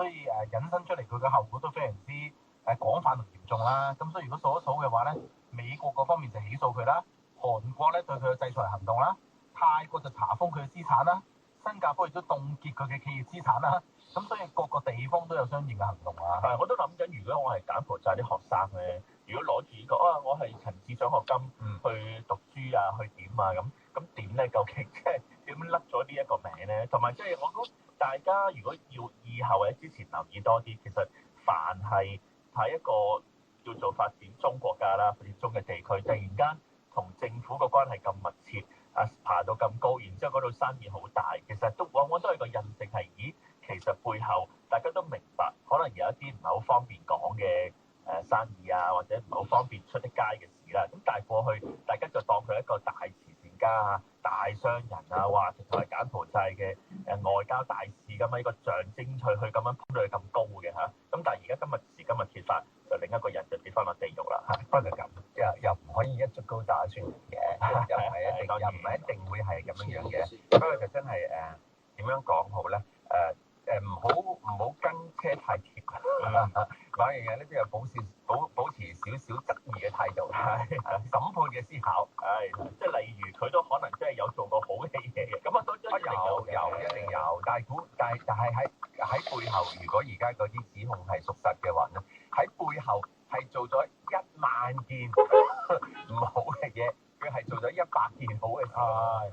所以引申出嚟佢嘅後果都非常之廣泛同嚴重啦。咁所以如果數一數嘅話咧，美國嗰方面就起訴佢啦，韓國咧對佢嘅制裁行動啦，泰國就查封佢嘅資產啦，新加坡亦都凍結佢嘅企業資產啦。咁所以各個地方都有相應嘅行動啊。係，我都諗緊，如果我係柬埔寨啲學生咧，如果攞住呢個我係陳志獎學金去讀書啊，去點啊咁點咧？究竟即係點甩咗呢一個名咧？同埋即係我估大家如果要以後或者之前留意多啲，其實凡係喺一個叫做發展中國家啦，發展中嘅地區，突然間同政府個關係咁密切爬到咁高，然之後嗰度生意好大，其實都往往都係個印證係，咦？其實背後大家都明白，可能有一啲唔係好方便講嘅生意啊，或者唔係好方便出得街嘅事啦。咁但係過去大家就當佢一個大慈善家啊、大商人啊，話直頭係柬埔寨嘅外交大使咁啊，呢個象徵去咁樣捧到佢咁高嘅嚇。咁但係而家今日揭發，就另一個人就跌翻落地獄啦嚇。不過咁又唔可以一竹篙打船嘅，又唔係一定會係咁樣嘅。不過就真係點樣講好咧？唔好跟車太貼，某樣嘢咧都有保持少少質疑嘅態度，審判嘅思考，即係例如佢都可能真係有做過好嘅嘢，咁都一定有，但係喺背後，如果而家嗰啲指控係屬實嘅話咧，喺背後係做咗10000件唔好嘅嘢。佢係做咗100件好嘅事，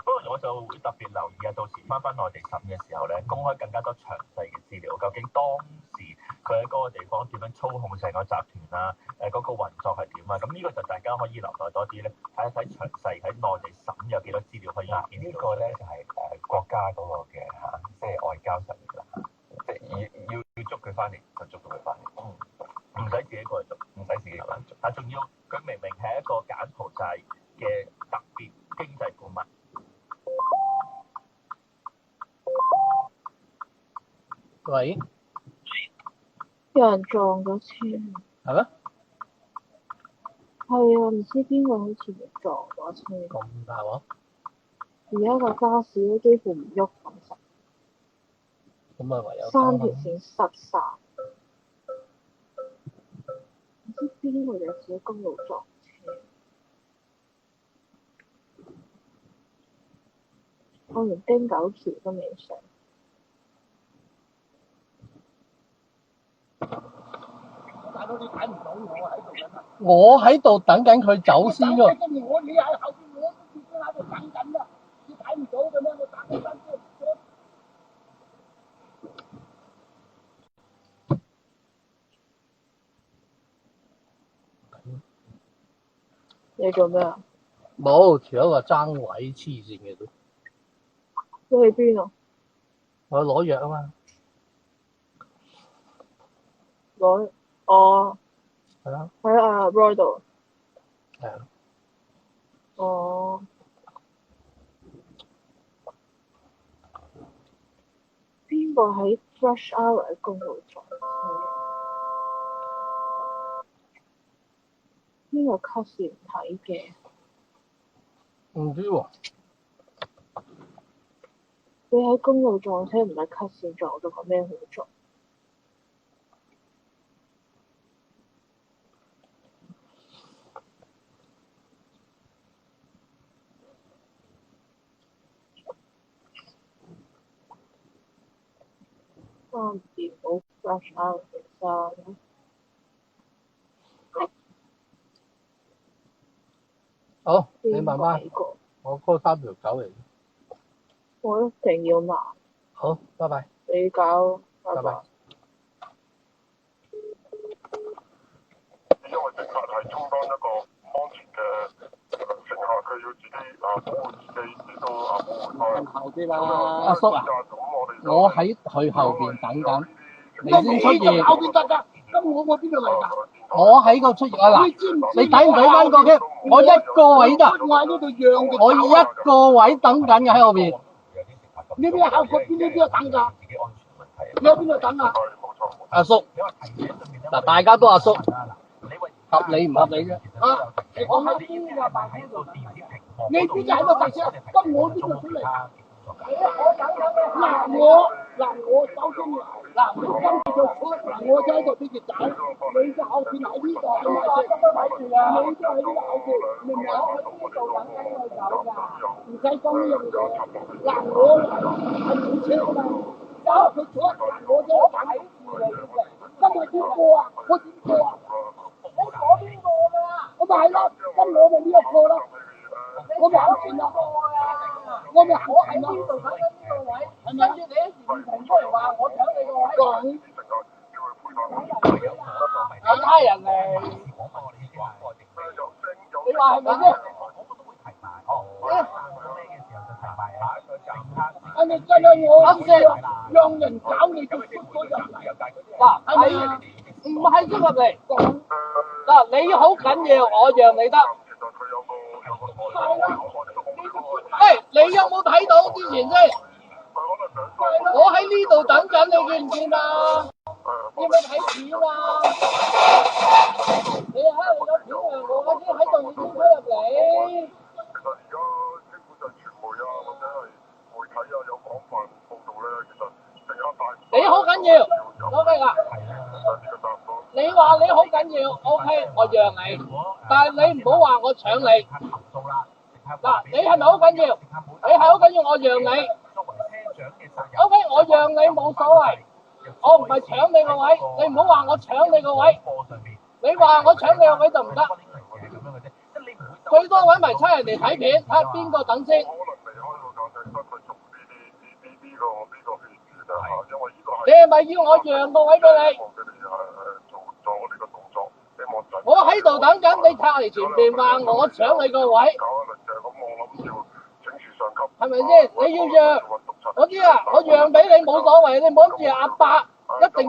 不過我就會特別留意啊，到時翻內地審嘅時候咧，公開更加多詳細嘅資料，究竟當時佢喺嗰個地方點樣操控成個集團啊？嗰個運作係點啊？咁呢個就大家可以留待多啲咧，睇一睇詳細喺內地審有幾多資料可以見到。呢個咧就係國家嗰個嘅即係外交實力啦，即係要捉佢翻嚟就捉到佢翻嚟，唔使自己過去捉，唔使自己過去捉。但仲要佢明明係一個柬埔寨嘅特別經濟顧問。喂，有人撞咗車。係咩？係啊，唔知邊個喺前面撞咗車。咁大鑊？而家個巴士都幾乎唔喐咁滯。咁啊唯有3條線塞晒。唔知邊個有時喺公路撞車。我連汀九橋都未上。大佬你睇唔到我喺度緊啊！我喺度等緊佢走先喎。你喺後邊，我已經喺度等緊啦。你睇唔到嘅咩？我打緊燈先。你做咩啊？冇，條友話爭位黐線嘅都。你去邊啊？我攞藥啊嘛。攞哦。係啊。喺阿 Roy 度。係啊。哦。邊個喺 Rush Hour 喺公路撞車？邊個 cut 線唔睇嘅？唔知喎。你喺公路撞車唔係 cut 線撞到，有咩好撞？3點冇 Rush Hour 嘅衫。好，你慢慢。我嗰3條狗嚟。我一定要慢。好，拜拜。你搞，拜拜。因為乘客係充當一個安全嘅乘客，佢要自己保護自己，知道保護他人。後啲啦。阿叔啊，我喺佢後邊等緊，你先出現。後邊得㗎，咁我邊度嚟㗎？我喺個出現啊嗱，你睇唔睇翻個嘅？我一個位咋？我喺呢度讓嘅。我一個位等緊嘅喺後邊。呢邊後邊邊度等㗎？你喺邊度等啊？阿叔，嗱大家都阿叔，合理唔合理啫？啊！我喺邊個辦公度？你邊就喺度搭車，咁我邊度出嚟？嗱我。嗱，我首先嗱，你跟住就出，嗱，我就喺度俾佢走，你就後邊喺呢度，你都喺呢個後邊，明唔明啊？我呢度等緊佢走㗎，唔使講呢樣嘢。嗱，我係冇車㗎嘛，走佢出，我就喺睇住你嘅。今日點過啊？我點過啊？你嗰邊過㗎？我咪係咯，咁我咪呢一個咯。我咪行前啦，我咪行前啦。我喺呢度等緊呢個位，跟住你一時唔停出嚟話我搶你個位。其他人嚟，你話係咪先？係咪真係我啱先讓人搞你都出咗入嚟？嗱，係咪啊？唔係出入嚟。嗱，你好緊要，我讓你得。喂，你有冇睇到之前先？我喺呢度等緊，你見唔見啊？你有冇睇片啊？你喺度有片啊？我已經喺度，你先推入嚟。其實而家基本上傳媒啊，或者係媒體啊，有廣泛報導咧，其實成間大。你好緊要，OK 啦。你話你好緊要 ，OK， 我讓你，但係你唔好話我搶你。嗱，你係咪好緊要？你係好緊要，我讓你。OK， 我讓你冇所謂，我唔係搶你個位，你唔好話我搶你個位。你話我搶你個位就唔得。最多揾埋差人嚟睇片，睇下邊個等先。你係咪要我讓個位俾你？我喺度等緊，你拆嚟前邊話我搶你個位，係咪先？你要讓，我知啊，我讓俾你冇所謂，你唔好諗住阿伯一定。